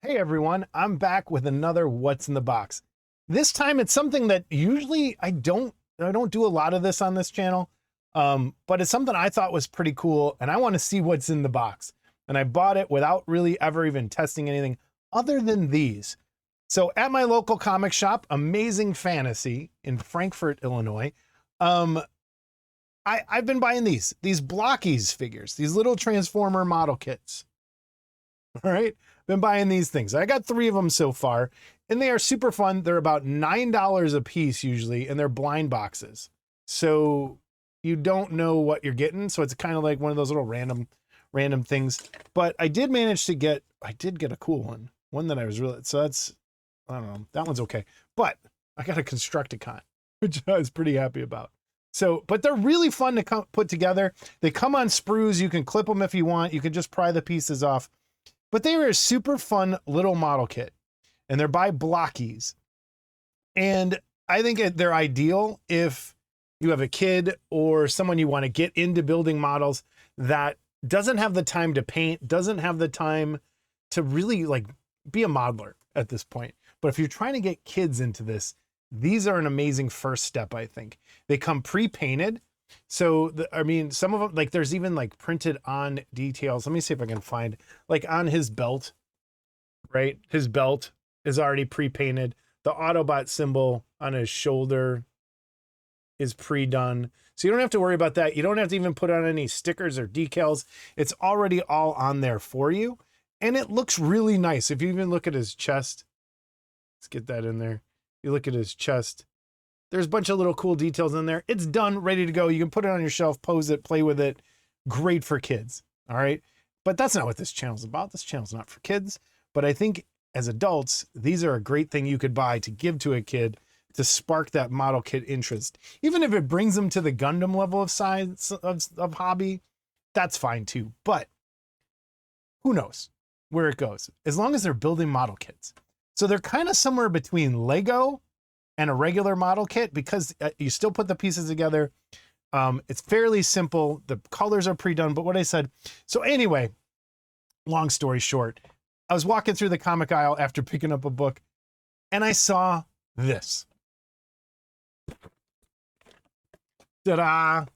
Hey everyone, I'm back with another What's in the Box. This time it's something that usually I don't do a lot of this on this channel, but it's something I thought was pretty cool and I want to see what's in the box. And I bought it without really ever even testing anything other than these. So at my local comic shop, Amazing Fantasy in Frankfort, Illinois, I've been buying these Blokees figures, these little Transformer model kits. All right, been buying these things. I got 3 of them so far, and they are super fun. They're about $9 a piece usually, and they're blind boxes. So you don't know what you're getting. So it's kind of like one of those little random things. But I did manage to get, I did get a cool one that I was really, so that's, I don't know, that one's okay. But I got a Constructicon, which I was pretty happy about. So, but they're really fun to put together. They come on sprues. You can clip them if you want. You can just pry the pieces off. But they were a super fun little model kit, and they're by Blokees. And I think they're ideal if you have a kid or someone you want to get into building models that doesn't have the time to paint, doesn't have the time to really like be a modeler at this point. But if you're trying to get kids into this, these are an amazing first step, I think. They come pre-painted. So, I mean, some of them, like there's even like printed on details. Let me see if I can find, like on his belt, right? His belt is already pre-painted. The Autobot symbol on his shoulder is pre-done. So you don't have to worry about that. You don't have to even put on any stickers or decals. It's already all on there for you. And it looks really nice. If you even look at his chest, let's get that in there. You look at his chest. There's a bunch of little cool details in there. It's done, ready to go. You can put it on your shelf, pose it, play with it. Great for kids, all right? But that's not what this channel's about. This channel's not for kids. But I think as adults, these are a great thing you could buy to give to a kid to spark that model kit interest. Even if it brings them to the Gundam level of size of hobby, that's fine too. But who knows where it goes, as long as they're building model kits. So they're kind of somewhere between Lego and a regular model kit, because you still put the pieces together. It's fairly simple. The colors are pre-done, but what I said. So anyway, long story short, I was walking through the comic aisle after picking up a book, and I saw this. Ta-da!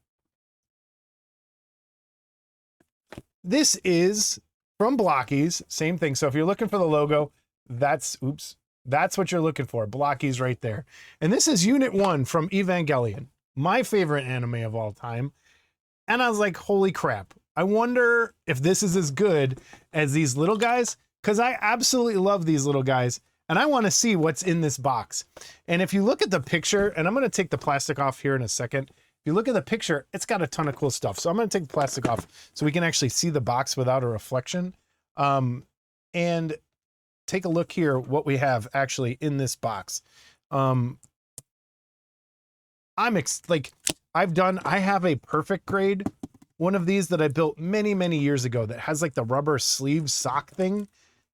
This is from Blokees, same thing. So if you're looking for the logo, that's what you're looking for. Blokees right there. And this is Unit 1 from Evangelion, my favorite anime of all time. And I was like, holy crap. I wonder if this is as good as these little guys, because I absolutely love these little guys. And I want to see what's in this box. And if you look at the picture, and I'm going to take the plastic off here in a second. If you look at the picture, it's got a ton of cool stuff. So I'm going to take the plastic off so we can actually see the box without a reflection. And take a look here what we have actually in this box. I have a perfect grade one of these that I built many years ago that has like the rubber sleeve sock thing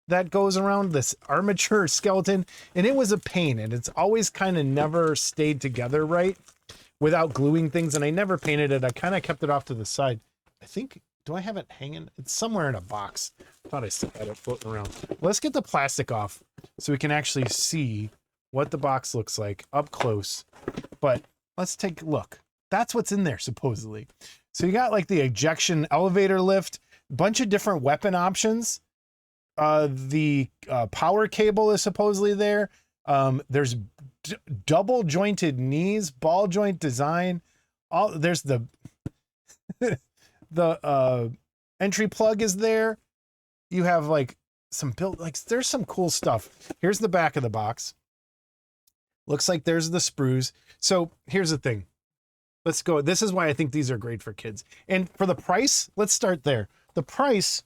that goes around this armature skeleton, and it was a pain, and it's always kind of never stayed together right without gluing things, and I never painted it. I kind of kept it off to the side. I think, do I have it hanging? It's somewhere in a box. I thought I still had it floating around. Let's get the plastic off so we can actually see what the box looks like up close. But let's take a look. That's what's in there, supposedly. So you got like the ejection elevator lift, bunch of different weapon options. The power cable is supposedly there. There's double jointed knees, ball joint design. There's the entry plug is there. You have like some there's some cool stuff. Here's the back of the box. Looks like there's the sprues. So here's the thing. Let's go. This is why I think these are great for kids. And for the price, let's start there. The price,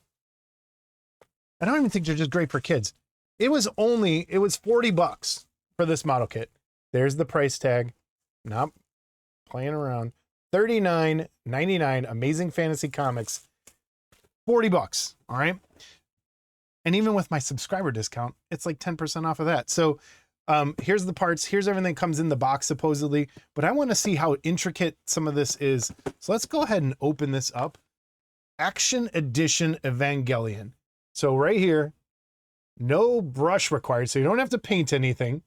I don't even think they're just great for kids. It was $40 for this model kit. There's the price tag. Nope. Playing around. $39.99, Amazing Fantasy Comics. $40, all right? And even with my subscriber discount, it's like 10% off of that. So here's the parts. Here's everything that comes in the box, supposedly. But I want to see how intricate some of this is. So let's go ahead and open this up. Action Edition Evangelion. So right here, No brush required, so you don't have to paint anything.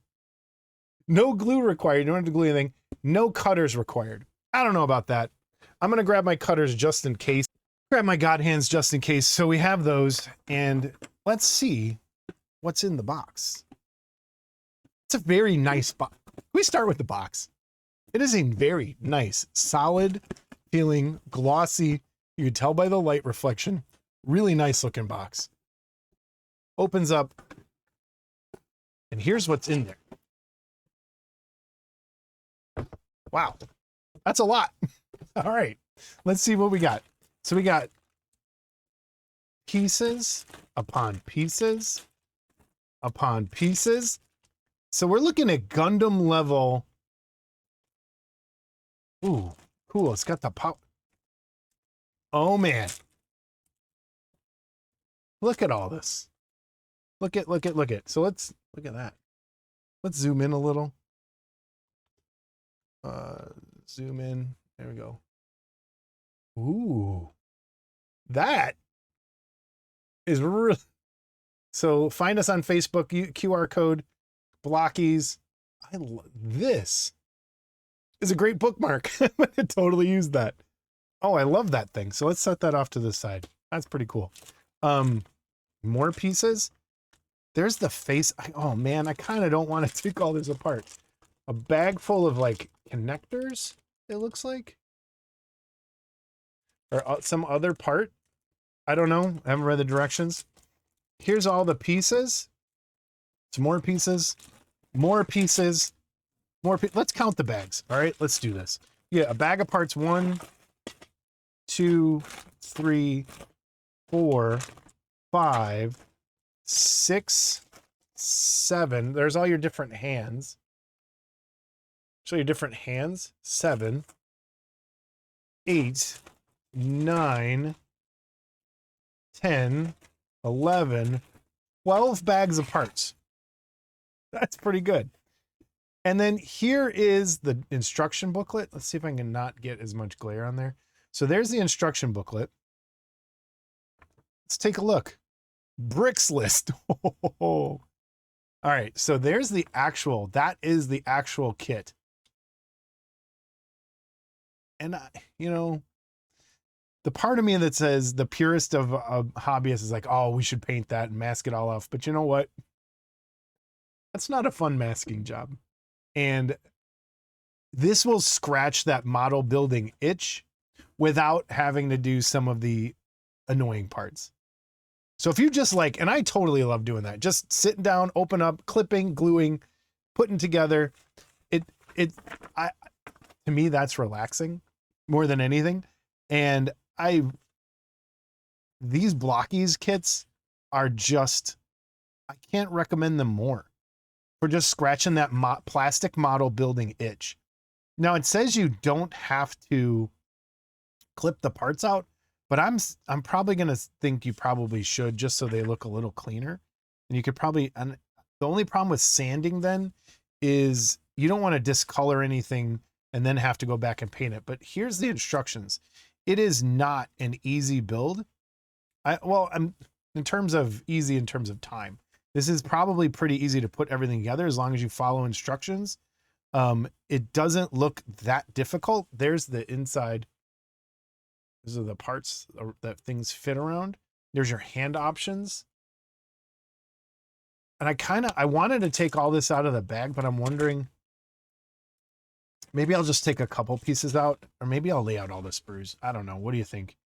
No glue required, you don't have to glue anything. No cutters required. I don't know about that. I'm gonna grab my cutters just in case. Grab my God hands just in case. So we have those, and let's see what's in the box. It's a very nice box. We start with the box. It is a very nice, solid feeling, glossy. You can tell by the light reflection. Really nice looking box. Opens up, and here's what's in there. Wow, that's a lot. All right, let's see what we got. So we got pieces upon pieces upon pieces. So we're looking at Gundam level. Ooh, cool. It's got the pop. Oh man. Look at all this. Look at. So let's look at that. Let's zoom in a little. Zoom in. There we go. Ooh. That is really. So find us on Facebook, QR code, Blokees. This is a great bookmark. I'm gonna totally use that. Oh, I love that thing. So let's set that off to the side. That's pretty cool. More pieces. There's the face. Oh man, I kind of don't want to take all this apart. A bag full of like connectors, it looks like. Or some other part. I don't know. I haven't read the directions. Here's all the pieces. Some more pieces. More pieces. Let's count the bags. All right, let's do this. Yeah, a bag of parts. 1, 2, 3, 4, 5, 6, 7. There's all your different hands. Show your different hands. 7, 8, 9, 10, 11, 12 bags of parts. That's pretty good. And then here is the instruction booklet. Let's see if I can not get as much glare on there. So there's the instruction booklet. Let's take a look. Bricks list. All right, so there's the actual, that is the actual kit. And, you know, the part of me that says the purest of hobbyists is like, oh, we should paint that and mask it all off. But you know what? That's not a fun masking job. And this will scratch that model building itch without having to do some of the annoying parts. So if you just like, and I totally love doing that, just sitting down, open up, clipping, gluing, putting together, to me, that's relaxing more than anything. And these Blokees kits are just, I can't recommend them more for just scratching that plastic model building itch. Now it says you don't have to clip the parts out, but I'm probably going to think you probably should, just so they look a little cleaner. And you could probably, and the only problem with sanding then is you don't want to discolor anything and then have to go back and paint it. But here's the instructions. It is not an easy build. I'm in terms of easy, in terms of time, this is probably pretty easy to put everything together as long as you follow instructions. It doesn't look that difficult. There's the inside. These are the parts that things fit around. There's your hand options. And I wanted to take all this out of the bag, but I'm wondering, maybe I'll just take a couple pieces out, or maybe I'll lay out all the sprues. I don't know. What do you think?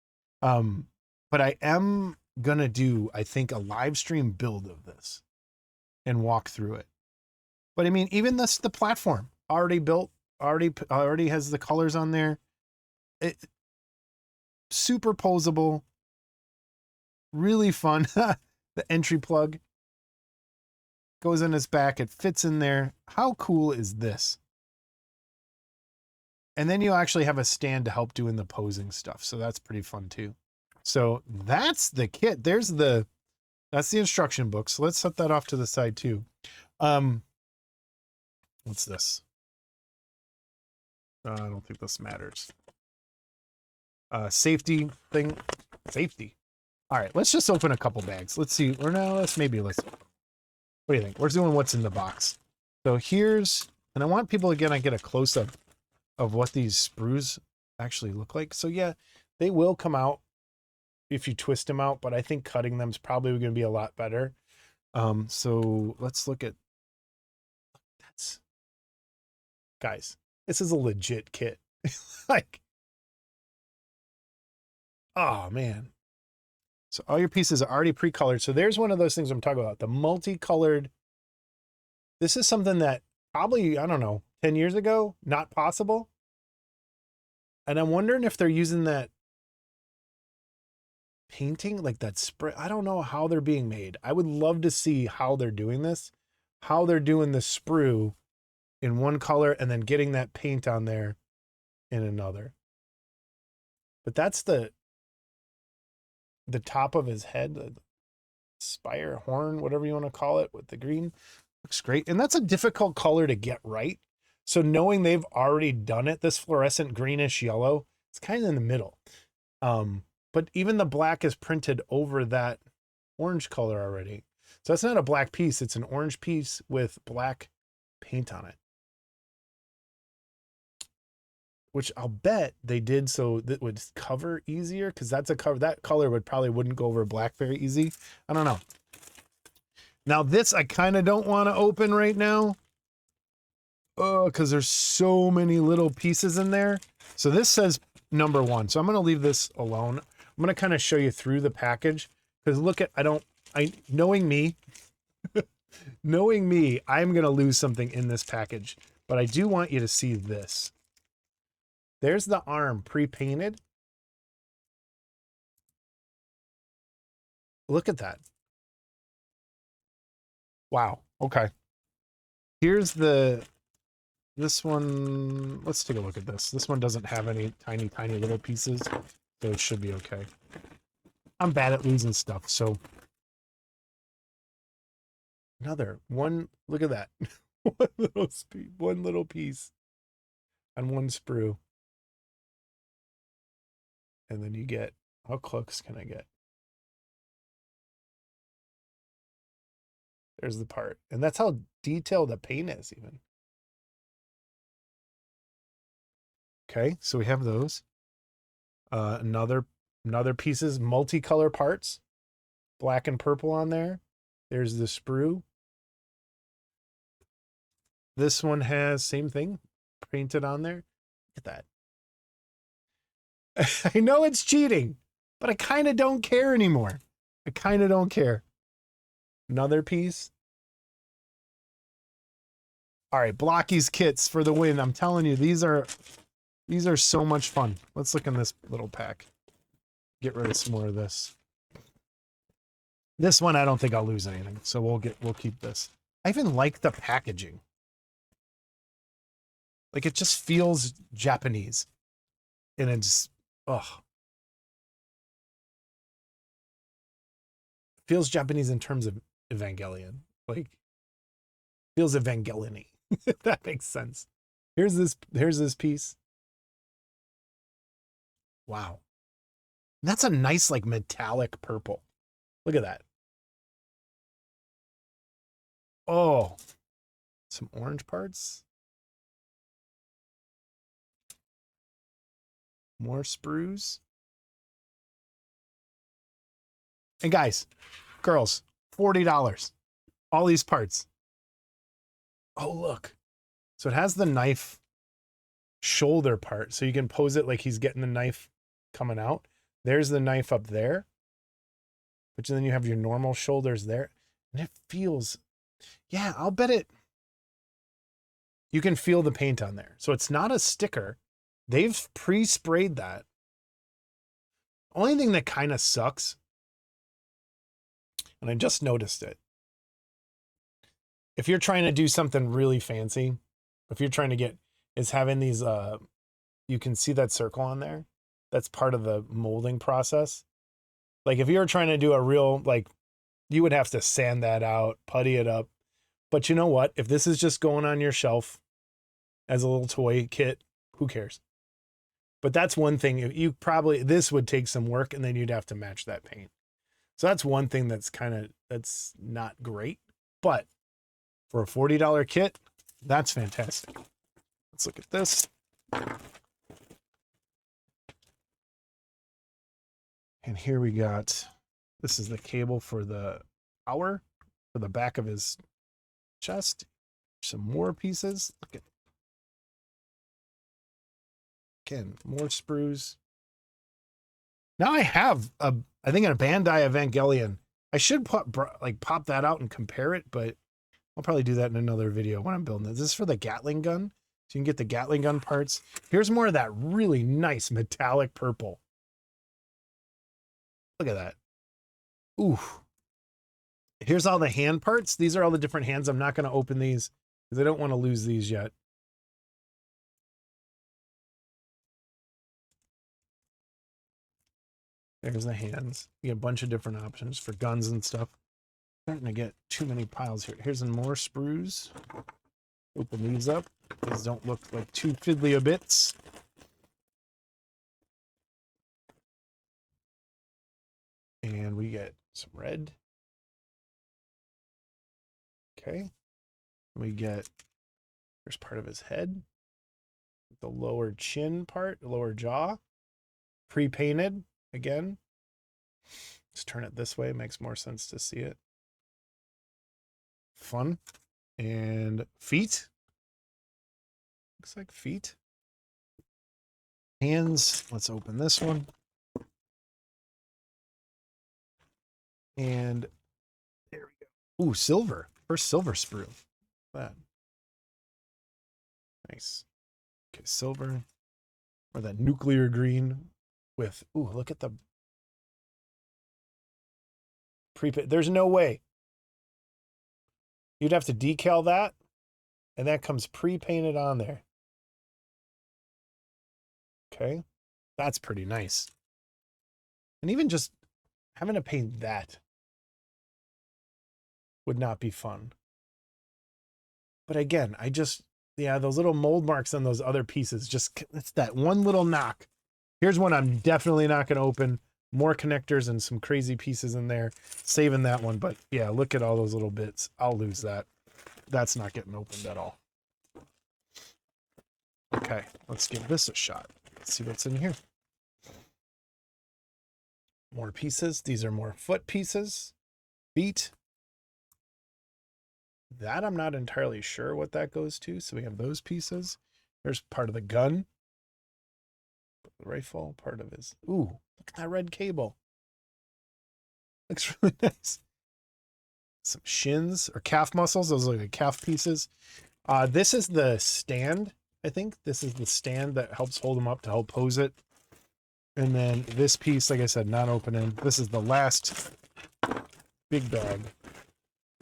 But I am going to do, I think, a live stream build of this and walk through it. But I mean, even the platform already built, already has the colors on there. It super posable, really fun. The entry plug goes in its back. It fits in there. How cool is this? And then you actually have a stand to help doing the posing stuff. So that's pretty fun too. So that's the kit. That's the instruction book. So let's set that off to the side too. What's this? I don't think this matters. Safety thing. Safety. All right, let's just open a couple bags. Let's see. Or no, let's. What do you think? We're doing what's in the box. So here's, and I want people, again, I get a close-up of what these sprues actually look like. So yeah, they will come out if you twist them out, but I think cutting them is probably going to be a lot better. So let's look at, that's, guys, this is a legit kit. Like, oh man. So all your pieces are already pre-colored. So there's one of those things I'm talking about, the multicolored. This is something that probably, I don't know, 10 years ago, not possible. And I'm wondering if they're using that painting, like that spray. I don't know how they're being made. I would love to see how they're doing this, how they're doing the sprue in one color and then getting that paint on there in another. But that's the top of his head, the spire, horn, whatever you want to call it, with the green. Looks great. And that's a difficult color to get right. So knowing they've already done it, this fluorescent greenish yellow, it's kind of in the middle. But even the black is printed over that orange color already. So that's not a black piece. It's an orange piece with black paint on it. Which I'll bet they did so that would cover easier, because that's a cover, that color wouldn't go over black very easy. I don't know. Now this I kind of don't want to open right now. Oh, because there's so many little pieces in there. So this says number 1. So I'm going to leave this alone. I'm going to kind of show you through the package, because look at, knowing me, I'm going to lose something in this package, but I do want you to see this. There's the arm pre-painted. Look at that. Wow. Okay. Here's this one. Let's take a look at this. This one doesn't have any tiny, tiny little pieces, so it should be okay. I'm bad at losing stuff, so. Another one. Look at that. one little piece on one sprue. And then you get, how close can I get? There's the part. And that's how detailed the paint is even. Okay, so we have those. Another pieces, multicolor parts. Black and purple on there. There's the sprue. This one has same thing painted on there. Look at that. I know it's cheating, but I kind of don't care anymore. I kind of don't care. Another piece. All right, Blokees kits for the win. I'm telling you, these are so much fun. Let's look in this little pack. Get rid of some more of this. This one I don't think I'll lose anything, so we'll keep this. I even like the packaging. Like, it just feels Japanese. And it's, oh. Feels Japanese in terms of Evangelion. Like, feels Evangelion-y, if that makes sense. Here's this piece. Wow. That's a nice, like, metallic purple. Look at that. Oh, some orange parts. More sprues. And guys, girls, $40. All these parts. Oh, look. So it has the knife shoulder part. So you can pose it like he's getting the knife coming out. There's the knife up there. But then you have your normal shoulders there. And it feels, yeah, I'll bet it. You can feel the paint on there. So it's not a sticker. They've pre-sprayed that. Only thing that kind of sucks, and I just noticed it, if you're trying to do something really fancy, if you're trying to get, is having these, you can see that circle on there. That's part of the molding process. Like if you were trying to do a real, like, you would have to sand that out, putty it up. But you know what? If this is just going on your shelf as a little toy kit, who cares? But that's one thing. You probably, this would take some work, and then you'd have to match that paint. So that's one thing that's that's not great, but For a $40 kit, that's fantastic. Let's look at this. And here we got, this is the cable for the power for the back of his chest. Some more pieces. Look at, again, more sprues. Now I have I think a Bandai Evangelion. I should pop that out and compare it, but I'll probably do that in another video when I'm building it. This is for the Gatling gun. So you can get the Gatling gun parts. Here's more of that really nice metallic purple. Look at that. Ooh. Here's all the hand parts. These are all the different hands. I'm not going to open these because I don't want to lose these yet. There's the hands. You get a bunch of different options for guns and stuff. Starting to get too many piles here. Here's some more sprues. Open these up. These don't look like too fiddly a bits. And we get some red. Okay. We get, here's part of his head. The lower chin part, the lower jaw. Pre-painted again. Let's turn it this way. It makes more sense to see it. Fun. And feet. Looks like feet. Hands. Let's open this one. And there we go. Ooh, silver. First silver sprue. That. Nice. Okay, silver. Or that nuclear green with, ooh, look at the pre-paint. There's no way. You'd have to decal that, and that comes pre-painted on there. Okay. That's pretty nice. And even just having to paint that would not be fun. But again, yeah, those little mold marks on those other pieces, just, it's that one little knock. Here's one I'm definitely not going to open. More connectors and some crazy pieces in there. Saving that one, but yeah, look at all those little bits. I'll lose that. That's not getting opened at all. Okay, let's give this a shot. Let's see what's in here. More pieces. These are more foot pieces. Feet. That I'm not entirely sure what that goes to. So we have those pieces. There's part of the gun. The rifle, part of his. Ooh, look at that red cable. Looks really nice. Some shins or calf muscles. Those look like calf pieces. This is the stand. I think this is the stand that helps hold them up to help pose it. And then this piece, like I said, not opening. This is the last big bag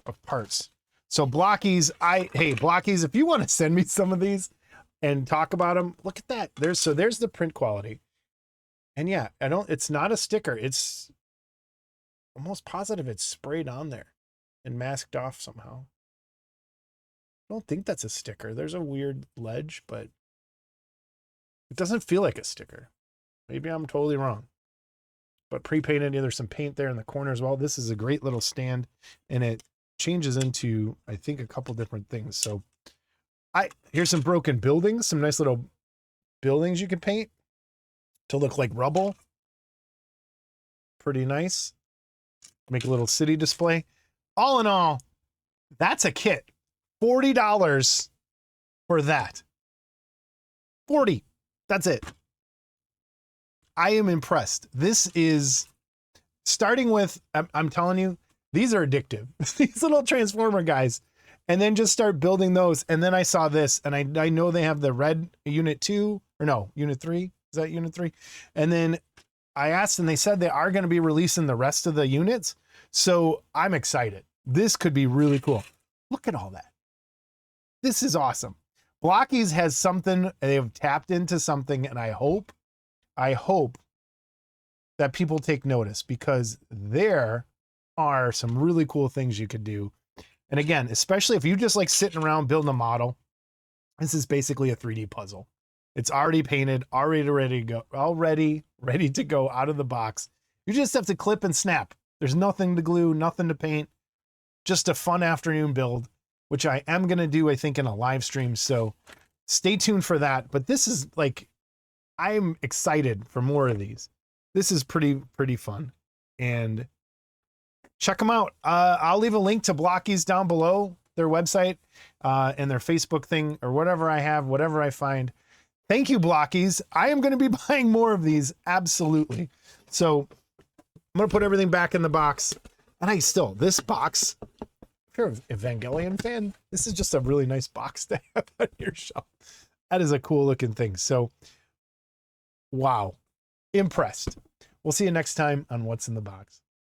of parts. So Blokees, hey, Blokees, if you want to send me some of these and talk about them, look at that. There's the print quality. And yeah, it's not a sticker. It's almost positive it's sprayed on there and masked off somehow. I don't think that's a sticker. There's a weird ledge, but it doesn't feel like a sticker. Maybe I'm totally wrong. But pre-painted, there's some paint there in the corner as well. This is a great little stand, and it changes into, I think, a couple different things. So here's some broken buildings, some nice little buildings you can paint to look like rubble. Pretty nice. Make a little city display. All in all, that's a kit. $40 for that. 40. That's it. I am impressed. This is starting with, I'm telling you, these are addictive. These little transformer guys. And then just start building those. And then I saw this, and I know they have the red unit 2, or no, unit 3. Is that unit 3? And then I asked, and they said they are going to be releasing the rest of the units. So I'm excited. This could be really cool. Look at all that. This is awesome. Blokees has something, they have tapped into something, and I hope that people take notice, because there are some really cool things you could do. And again, especially if you just like sitting around building a model, this is basically a 3D puzzle. It's already painted, already ready to go out of the box. You just have to clip and snap. There's nothing to glue, nothing to paint. Just a fun afternoon build which I am going to do, I think, in a live stream. So stay tuned for that. But this is like, I'm excited for more of these. This is pretty fun. And check them out. I'll leave a link to Blokees down below, their website, and their Facebook thing, or whatever I have, whatever I find. Thank you, Blokees. I am going to be buying more of these. Absolutely. So I'm going to put everything back in the box. And this box, if you're an Evangelion fan, this is just a really nice box to have on your shelf. That is a cool looking thing. So, wow. Impressed. We'll see you next time on What's in the Box.